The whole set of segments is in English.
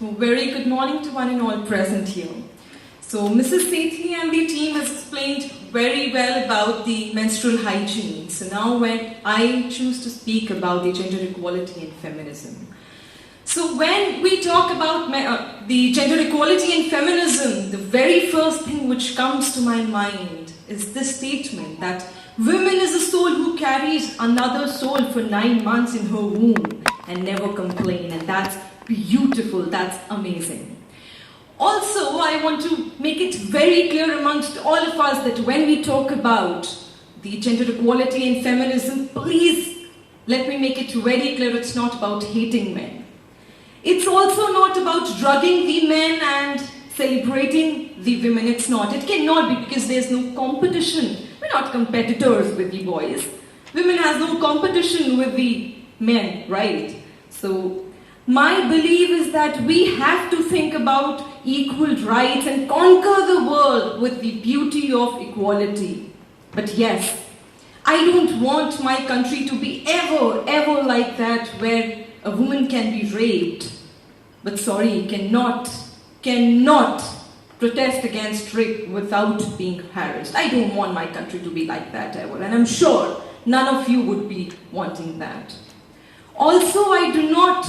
Very good morning to one and all present here. So Mrs. Sethi and the team has explained very well about the menstrual hygiene. So now when I choose to speak about the gender equality and feminism. So when we talk about the gender equality and feminism, the very first thing which comes to my mind is this statement that women is a soul who carries another soul for 9 months in her womb and never complain, and that's beautiful, that's amazing. Also, I want to make it very clear amongst all of us that when we talk about the gender equality and feminism, please let me make it very clear, it's not about hating men. It's also not about drugging the men and celebrating the women. It's not. It cannot be, because there's no competition. We're not competitors with the boys. Women has no competition with the men, right? So my belief is that we have to think about equal rights and conquer the world with the beauty of equality. But yes, I don't want my country to be ever like that, where a woman can be raped, but sorry, cannot protest against rape without being harassed. I don't want my country to be like that ever, and I'm sure none of you would be wanting that. Also, I do not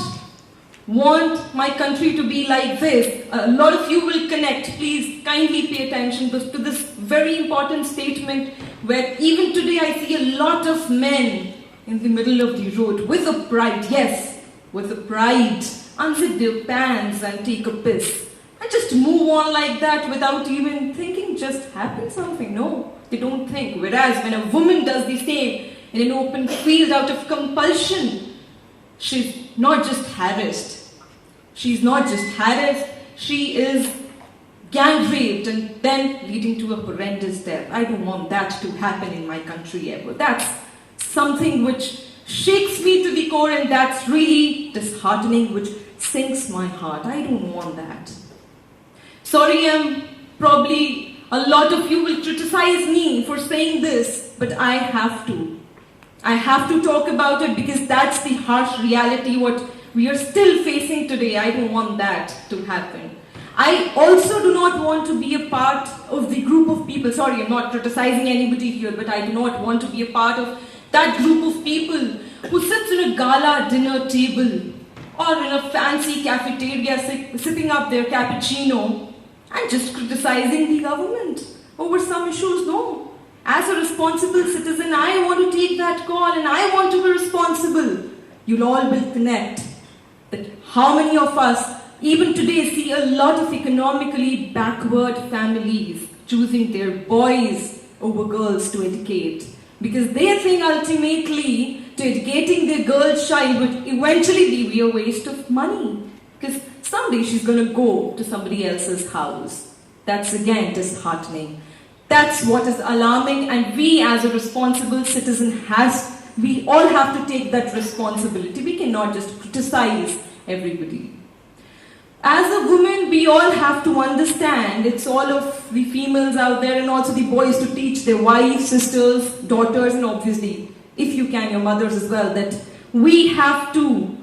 want my country to be like this. A lot of you will connect. Please kindly pay attention to this very important statement, where even today I see a lot of men in the middle of the road with a pride, yes, with a pride, unzip their pants and take a piss. And just move on like that without even thinking, just happen something. No, they don't think. Whereas when a woman does the same in an open field out of compulsion, she's not just harassed. She's not just harassed, she is gang raped and then leading to a horrendous death. I don't want that to happen in my country ever. That's something which shakes me to the core, and that's really disheartening, which sinks my heart. I don't want that. Sorry, probably a lot of you will criticize me for saying this, but I have to. I have to talk about it, because that's the harsh reality what we are still facing today. I don't want that to happen. I also do not want to be a part of the group of people. Sorry, I'm not criticizing anybody here, but I do not want to be a part of that group of people who sits in a gala dinner table or in a fancy cafeteria sipping up their cappuccino and just criticizing the government over some issues. No. As a responsible citizen, I want to take that call and I want to be responsible. You'll all will connect that how many of us even today see a lot of economically backward families choosing their boys over girls to educate, because they think ultimately to educating their girl child would eventually be a waste of money, because someday she's going to go to somebody else's house. That's again disheartening. That's what is alarming, and we as a responsible citizen we all have to take that responsibility. We cannot just criticize everybody. As a woman, we all have to understand, it's all of the females out there and also the boys, to teach their wives, sisters, daughters, and obviously, if you can, your mothers as well, that we have to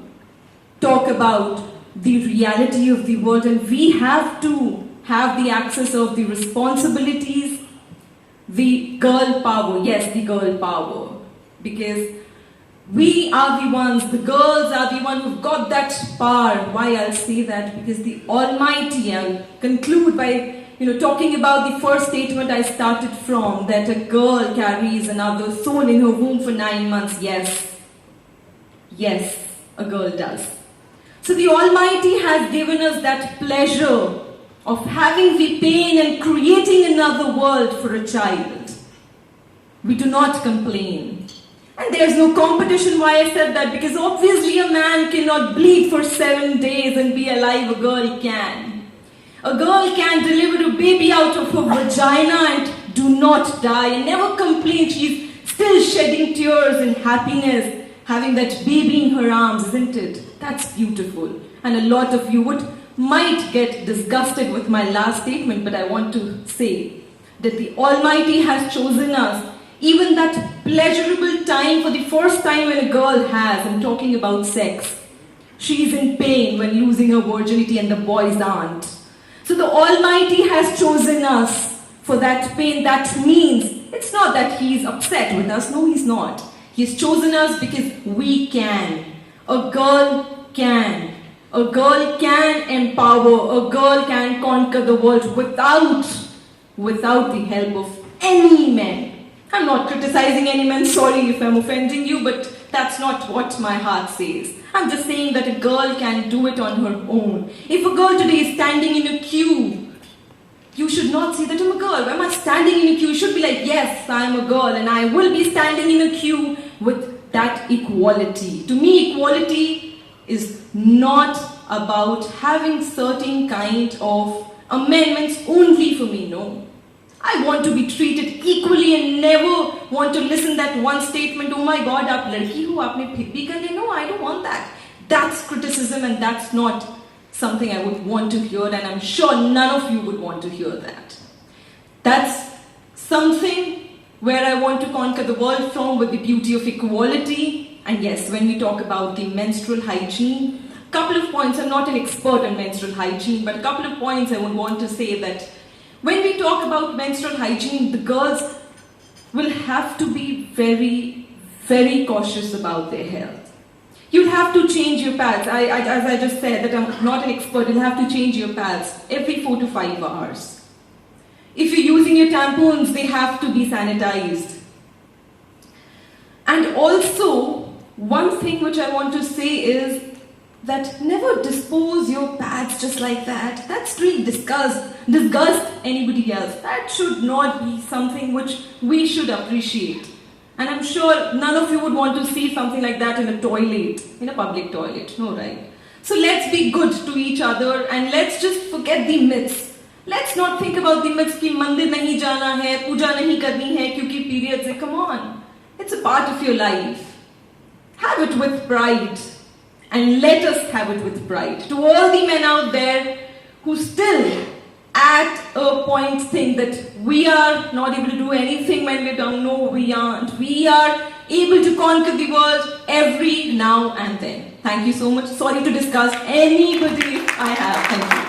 talk about the reality of the world, and we have to have the access of the responsibilities, the girl power, yes, the girl power, because we are the ones, the girls are the ones who've got that power. Why I'll say that? Because the Almighty, I'll conclude by talking about the first statement I started from, that a girl carries another soul in her womb for 9 months. Yes, a girl does. So the Almighty has given us that pleasure of having the pain and creating another world for a child. We do not complain. And there's no competition. Why I said that? Because obviously a man cannot bleed for 7 days and be alive. A girl can. A girl can deliver a baby out of her vagina and do not die and never complain. She's still shedding tears and happiness, having that baby in her arms, isn't it? That's beautiful. And a lot of you might get disgusted with my last statement, but I want to say that the Almighty has chosen us even that pleasurable time for the first time when a girl has, I'm talking about sex, She is in pain when losing her virginity and the boys aren't. So the Almighty has chosen us for that pain. That means it's not that He is upset with us. No, He's not. He's chosen us because we can. A girl can. A girl can empower. A girl can conquer the world without the help of any man. I'm not criticizing any man. Sorry if I'm offending you, but that's not what my heart says. I'm just saying that a girl can do it on her own. If a girl today is standing in a queue, you should not say that I'm a girl. Why am I standing in a queue? You should be like, yes, I'm a girl and I will be standing in a queue with that equality. To me, equality is not about having certain kind of amendments only for me, no. I want to be treated equally and never want to listen that one statement, oh my God, aap ladki ho, aapne phir bhi kar liya. No, I don't want that. That's criticism and that's not something I would want to hear, and I'm sure none of you would want to hear that. That's something where I want to conquer the world from, with the beauty of equality. And yes, when we talk about the menstrual hygiene, a couple of points, I'm not an expert on menstrual hygiene, but a couple of points I would want to say that when we talk about menstrual hygiene, the girls will have to be very, very cautious about their health. You'll have to change your pads. As I just said, that I'm not an expert, you'll have to change your pads every 4 to 5 hours. If you're using your tampons, they have to be sanitized. And also, one thing which I want to say is that never dispose your pads just like that. That's really disgust anybody else. That should not be something which we should appreciate. And I'm sure none of you would want to see something like that in a toilet, in a public toilet, no, right? So let's be good to each other and let's just forget the myths. Let's not think about the myths कि मंदिर नहीं जाना है, पूजा नहीं करनी है क्योंकि periods है. Come on, it's a part of your life. Have it with pride. And let us have it with pride. To all the men out there who still at a point think that we are not able to do anything when we're down, no, we aren't. We are able to conquer the world every now and then. Thank you so much. Sorry to discuss anybody I have. Thank you.